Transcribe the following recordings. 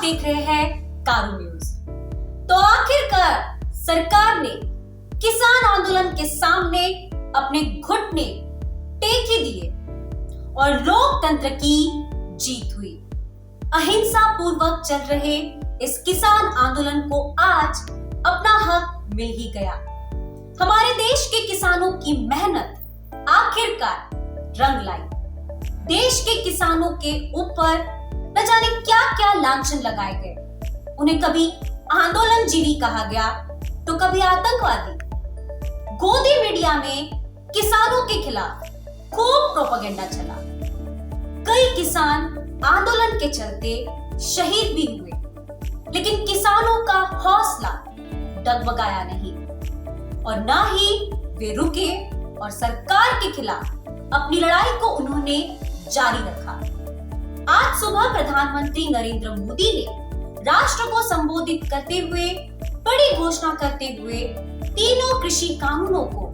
देख रहे हैं कारू न्यूज। तो आखिरकार सरकार ने किसान आंदोलन के सामने अपने घुटने टेक ही दिए और लोकतंत्र की जीत हुई। अहिंसा पूर्वक चल रहे इस किसान आंदोलन को आज अपना हक मिल ही गया। हमारे देश के किसानों की मेहनत आखिरकार रंग लाई। देश के किसानों के ऊपर न जाने क्या क्या लांछन लगाए गए। उन्हें कभी आंदोलनजीवी कहा गया तो कभी आतंकवादी। गोदी मीडिया में किसानों के खिलाफ खूब प्रोपेगेंडा चला। कई किसान आंदोलन के चलते शहीद भी हुए, लेकिन किसानों का हौसला डगमगाया नहीं और ना ही वे रुके और सरकार के खिलाफ अपनी लड़ाई को उन्होंने जारी रखा। आज सुबह प्रधानमंत्री नरेंद्र मोदी ने राष्ट्र को संबोधित करते हुए बड़ी घोषणा करते हुए तीनों कृषि कानूनों को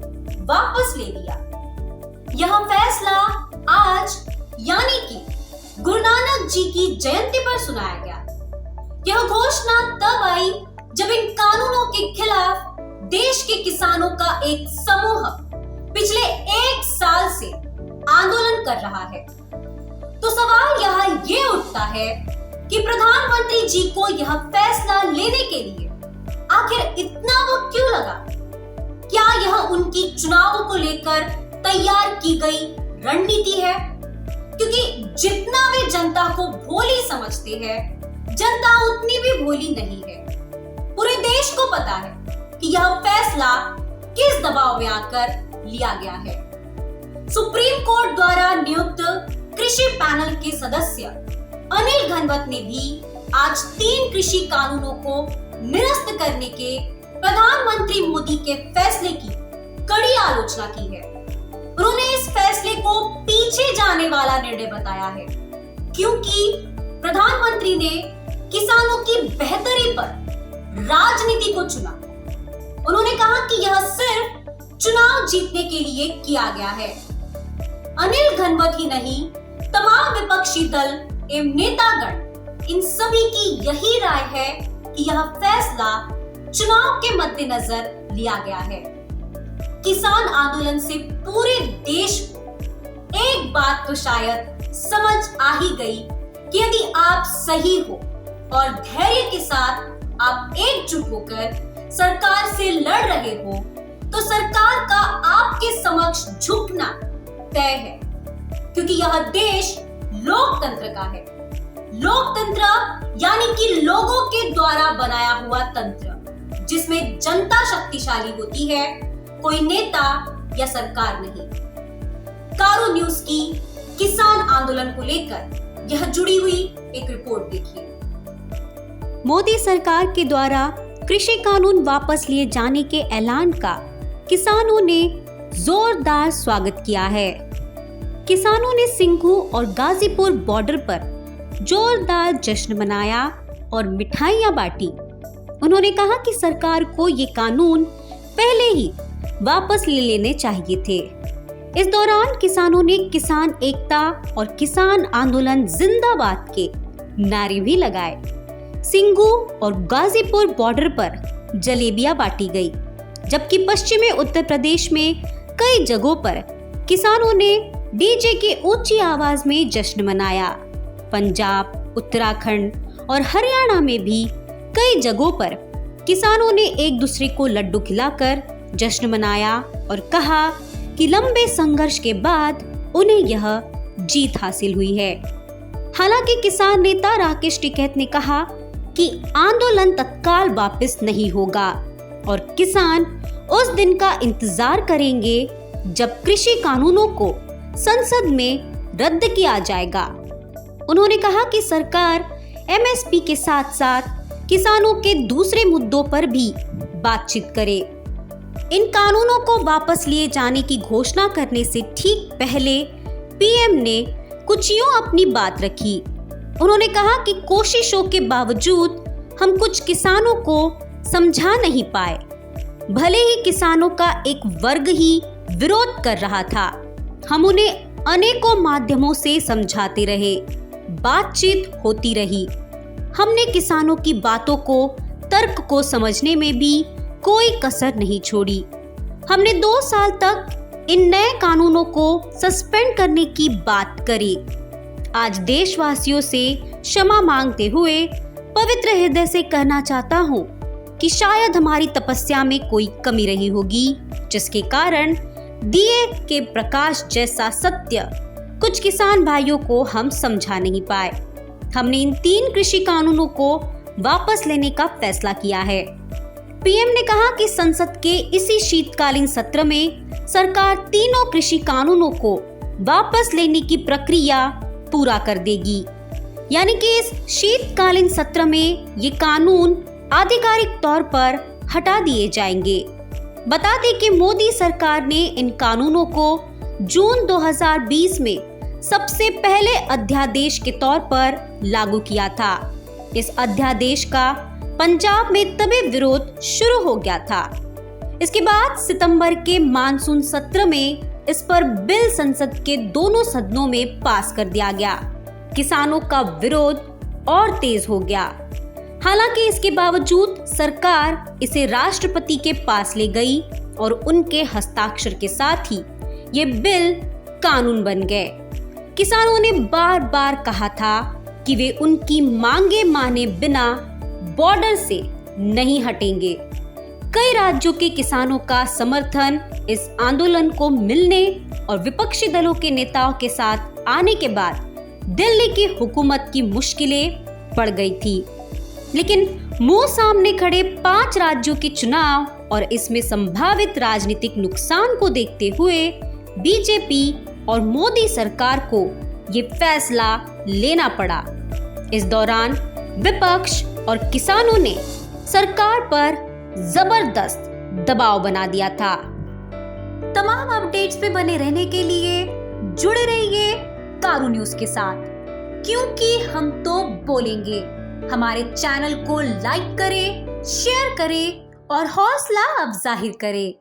वापस ले लिया। यह फैसला आज यानी कि गुरु नानक जी की जयंती पर सुनाया गया। यह घोषणा तब आई जब इन कानूनों के खिलाफ देश के किसानों का एक समूह पिछले 1 साल से आंदोलन कर रहा है। तो सवाल यहाँ ये उठता है कि प्रधानमंत्री जी को यह फैसला लेने के लिए आखिर इतना वक्त क्यों लगा? क्या यह उनकी चुनावों को लेकर तैयार की गई रणनीति है? क्योंकि जितना वे जनता को भोली समझते हैं, जनता उतनी भी भोली नहीं है। पूरे देश को पता है कि यह फैसला किस दबाव में आकर लिया गया है। सुप्रीम कोर्ट द्वारा नियुक्त कृषि पैनल के सदस्य अनिल घनवत ने भी आज 3 कृषि कानूनों को निरस्त करने के प्रधानमंत्री मोदी के फैसले की कड़ी आलोचना की है। उन्होंने इस फैसले को पीछे जाने वाला निर्णय बताया है, क्योंकि प्रधानमंत्री ने किसानों की बेहतरी पर राजनीति को चुना। उन्होंने कहा कि यह सिर्फ चुनाव जीतने के लिए किया गया है। अनिल घनवत ही नहीं, तमाम विपक्षी दल एवं नेतागण इन सभी की यही राय है कि यह फैसला चुनाव के मद्देनजर लिया गया है। किसान आंदोलन से पूरे देश को एक बात तो शायद समझ आ ही गई कि यदि आप सही हो और धैर्य के साथ आप एकजुट होकर सरकार से लड़ रहे हो, तो सरकार का आपके समक्ष झुकना तय है, क्योंकि यह देश लोकतंत्र का है। लोकतंत्र यानी कि लोगों के द्वारा बनाया हुआ तंत्र, जिसमें जनता शक्तिशाली होती है, कोई नेता या सरकार नहीं। कारू न्यूज की किसान आंदोलन को लेकर यह जुड़ी हुई एक रिपोर्ट देखिए। मोदी सरकार के द्वारा कृषि कानून वापस लिए जाने के ऐलान का किसानों ने जोरदार स्वागत किया है। किसानों ने सिंघू और गाजीपुर बॉर्डर पर जोरदार जश्न मनाया और मिठाइयां बांटी। उन्होंने कहा कि सरकार को ये कानून पहले ही वापस ले लेने चाहिए थे। इस दौरान किसानों ने किसान एकता और किसान आंदोलन जिंदाबाद के नारे भी लगाए। सिंघू और गाजीपुर बॉर्डर पर जलेबियां बांटी गई, जबकि पश्चिमी उत्तर प्रदेश में कई जगहों पर किसानों ने डीजे की ऊंची आवाज में जश्न मनाया। पंजाब, उत्तराखंड और हरियाणा में भी कई जगहों पर किसानों ने एक दूसरे को लड्डू खिलाकर जश्न मनाया और कहा कि लंबे संघर्ष के बाद उन्हें यह जीत हासिल हुई है। हालांकि किसान नेता राकेश टिकैत ने कहा कि आंदोलन तत्काल वापस नहीं होगा और किसान उस दिन का इंतजार करेंगे जब कृषि कानूनों को संसद में रद्द किया जाएगा। उन्होंने कहा कि सरकार एमएसपी के साथ साथ किसानों के दूसरे मुद्दों पर भी बातचीत करे। इन कानूनों को वापस लिए जाने की घोषणा करने से ठीक पहले पीएम ने कुछ यूं अपनी बात रखी। उन्होंने कहा कि कोशिशों के बावजूद हम कुछ किसानों को समझा नहीं पाए। भले ही किसानों का एक वर्ग ही विरोध कर रहा था, हम उन्हें अनेकों माध्यमों से समझाते रहे, बातचीत होती रही। हमने किसानों की बातों को, तर्क को समझने में भी कोई कसर नहीं छोड़ी। हमने 2 साल तक इन नए कानूनों को सस्पेंड करने की बात करी। आज देशवासियों से क्षमा मांगते हुए पवित्र हृदय से कहना चाहता हूँ कि शायद हमारी तपस्या में कोई कमी रही होगी, जिसके कारण दिए के प्रकाश जैसा सत्य कुछ किसान भाइयों को हम समझा नहीं पाए। हमने इन 3 कृषि कानूनों को वापस लेने का फैसला किया है। पीएम ने कहा कि संसद के इसी शीतकालीन सत्र में सरकार तीनों कृषि कानूनों को वापस लेने की प्रक्रिया पूरा कर देगी। यानी कि इस शीतकालीन सत्र में ये कानून आधिकारिक तौर पर हटा दिए जाएंगे। बता दें कि मोदी सरकार ने इन कानूनों को जून 2020 में सबसे पहले अध्यादेश के तौर पर लागू किया था। इस अध्यादेश का पंजाब में तभी विरोध शुरू हो गया था। इसके बाद सितंबर के मानसून सत्र में इस पर बिल संसद के दोनों सदनों में पास कर दिया गया। किसानों का विरोध और तेज हो गया। हालांकि इसके बावजूद सरकार इसे राष्ट्रपति के पास ले गई और उनके हस्ताक्षर के साथ ही ये बिल कानून बन गए। किसानों ने बार बार कहा था कि वे उनकी मांगे माने बिना बॉर्डर से नहीं हटेंगे। कई राज्यों के किसानों का समर्थन इस आंदोलन को मिलने और विपक्षी दलों के नेताओं के साथ आने के बाद दिल्ली की हुकूमत की मुश्किलें बढ़ गई थी। लेकिन मुंह सामने खड़े 5 राज्यों के चुनाव और इसमें संभावित राजनीतिक नुकसान को देखते हुए बीजेपी और मोदी सरकार को ये फैसला लेना पड़ा। इस दौरान विपक्ष और किसानों ने सरकार पर जबरदस्त दबाव बना दिया था। तमाम अपडेट्स पे बने रहने के लिए जुड़े रहिए कारू न्यूज के साथ, क्योंकि हम तो बोलेंगे। हमारे चैनल को लाइक करें, शेयर करें और हौसला अफजाही करें।